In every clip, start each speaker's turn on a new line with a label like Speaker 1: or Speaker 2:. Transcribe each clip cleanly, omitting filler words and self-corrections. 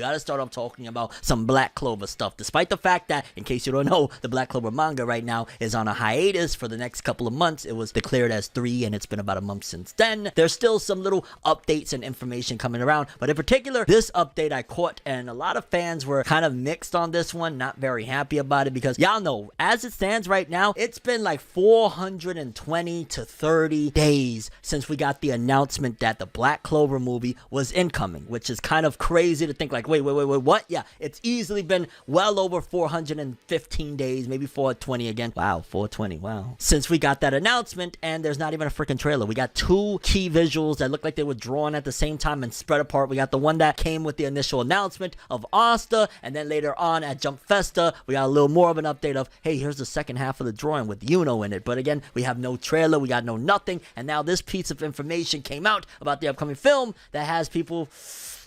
Speaker 1: We gotta start off talking about some Black Clover stuff. Despite the fact that, in case you don't know, the Black Clover manga right now is on a hiatus for the next couple of months. It was declared as 3 and it's been about a month since then. There's still some little updates and information coming around, but in particular, this update I caught, and a lot of fans were kind of mixed on this one, not very happy about it, because y'all know, as it stands right now, it's been like 420 to 30 days since we got the announcement that the Black Clover movie was incoming, which is kind of crazy to think like, wait, what? Yeah, it's easily been well over 415 days, maybe 420 again. Wow, 420, wow. Since we got that announcement, and there's not even a freaking trailer. We got 2 key visuals that look like they were drawn at the same time and spread apart. We got the one that came with the initial announcement of Asta, and then later on at Jump Festa, we got a little more of an update of, hey, here's the second half of the drawing with Yuno in it. But again, we have no trailer, we got no nothing, and now this piece of information came out about the upcoming film that has people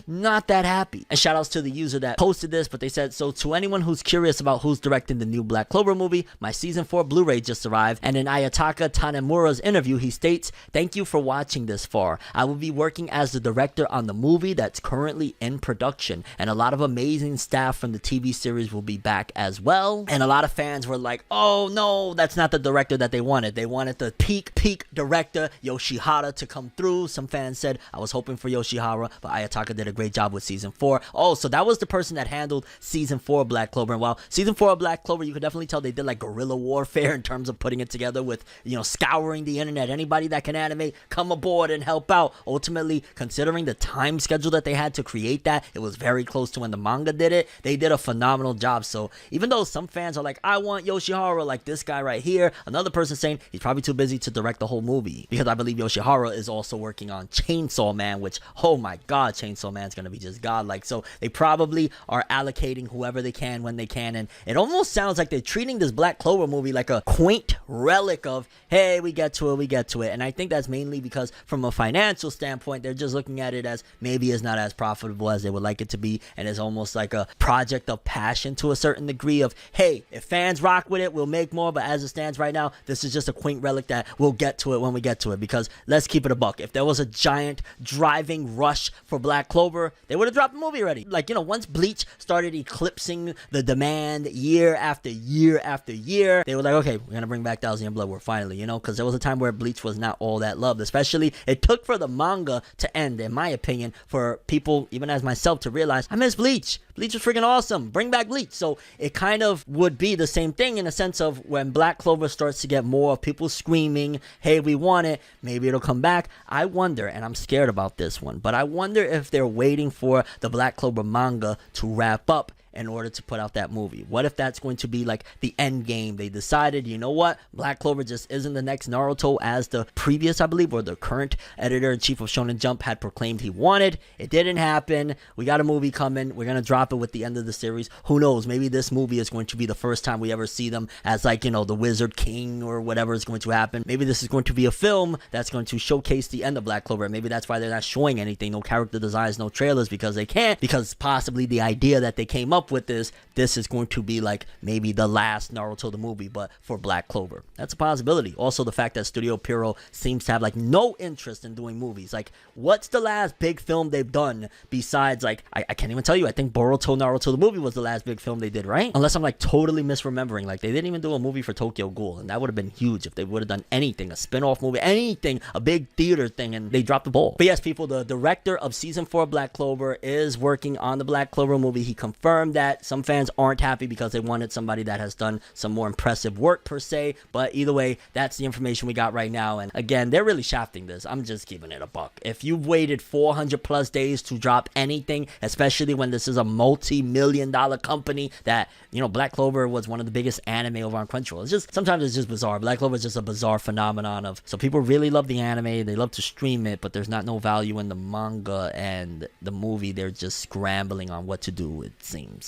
Speaker 1: not that happy. And shout outs to the user that posted this, but they said, so to anyone who's curious about who's directing the new Black Clover movie, my season 4 Blu-ray just arrived, and in Ayataka Tanemura's interview, he states, thank you for watching this far. I will be working as the director on the movie that's currently in production, and a lot of amazing staff from the TV series will be back as well. And a lot of fans were like, oh no, that's not the director that they wanted. They wanted the peak director, Yoshihara, to come through. Some fans said, I was hoping for Yoshihara, but Ayataka did a great job with season 4. Oh, so that was the person that handled season 4 of Black Clover. And while season 4 of Black Clover, you could definitely tell they did like guerrilla warfare in terms of putting it together with, you know, scouring the internet. Anybody that can animate, come aboard and help out. Ultimately, considering the time schedule that they had to create that, it was very close to when the manga did it. They did a phenomenal job. So even though some fans are like, I want Yoshihara, like this guy right here, another person saying he's probably too busy to direct the whole movie, because I believe Yoshihara is also working on Chainsaw Man, which, oh my god, Chainsaw Man's gonna be just godlike. So they probably are allocating whoever they can when they can, and it almost sounds like they're treating this Black Clover movie like a quaint relic of, hey, we get to it. And I think that's mainly because from a financial standpoint, they're just looking at it as maybe it's not as profitable as they would like it to be, and it's almost like a project of passion to a certain degree of, hey, if fans rock with it, we'll make more, but as it stands right now, this is just a quaint relic that we'll get to it when we get to it. Because let's keep it a buck, if there was a giant driving rush for Black Clover, they would have dropped the movie already. Like, you know, once Bleach started eclipsing the demand year after year after year, they were like, okay, we're gonna bring back Thousand Year Blood War finally, you know, because there was a time where Bleach was not all that loved. Especially, it took for the manga to end, in my opinion, for people, even as myself, to realize, I miss Bleach. Bleach was freaking awesome. Bring back Bleach. So it kind of would be the same thing in a sense of when Black Clover starts to get more of people screaming, hey, we want it, maybe it'll come back. I wonder, and I'm scared about this one, but I wonder if they're waiting for the Black Clover manga to wrap up in order to put out that movie. What if that's going to be like the end game? They decided, you know what, Black Clover just isn't the next Naruto as the previous, I believe, or the current editor-in-chief of Shonen Jump had proclaimed he wanted. It didn't happen. We got a movie coming. We're gonna drop it with the end of the series. Who knows, maybe this movie is going to be the first time we ever see them as, like, you know, the Wizard King or whatever is going to happen. Maybe this is going to be a film that's going to showcase the end of Black Clover. Maybe that's why they're not showing anything, no character designs, no trailers, because they can't, because possibly the idea that they came up with this is going to be like maybe the last Naruto the movie, but for Black Clover. That's a possibility. Also, the fact that Studio Pierrot seems to have like no interest in doing movies. Like, what's the last big film they've done besides, like, I can't even tell you. I think Boruto Naruto the movie was the last big film they did, right? Unless I'm like totally misremembering. Like, they didn't even do a movie for Tokyo Ghoul, and that would have been huge if they would have done anything, a spin-off movie, anything, a big theater thing, and they dropped the ball. But yes, people, the director of season 4 of Black Clover is working on the Black Clover movie. He confirmed that. Some fans aren't happy because they wanted somebody that has done some more impressive work per se, but either way, that's the information we got right now. And again, they're really shafting this. I'm just keeping it a buck. If you've waited 400 plus days to drop anything, especially when this is a multi-million-dollar company that, you know, Black Clover was one of the biggest anime over on Crunchyroll. It's just, sometimes it's just bizarre. Black Clover is just a bizarre phenomenon of, so people really love the anime, they love to stream it, but there's not no value in the manga and the movie. They're just scrambling on what to do, it seems.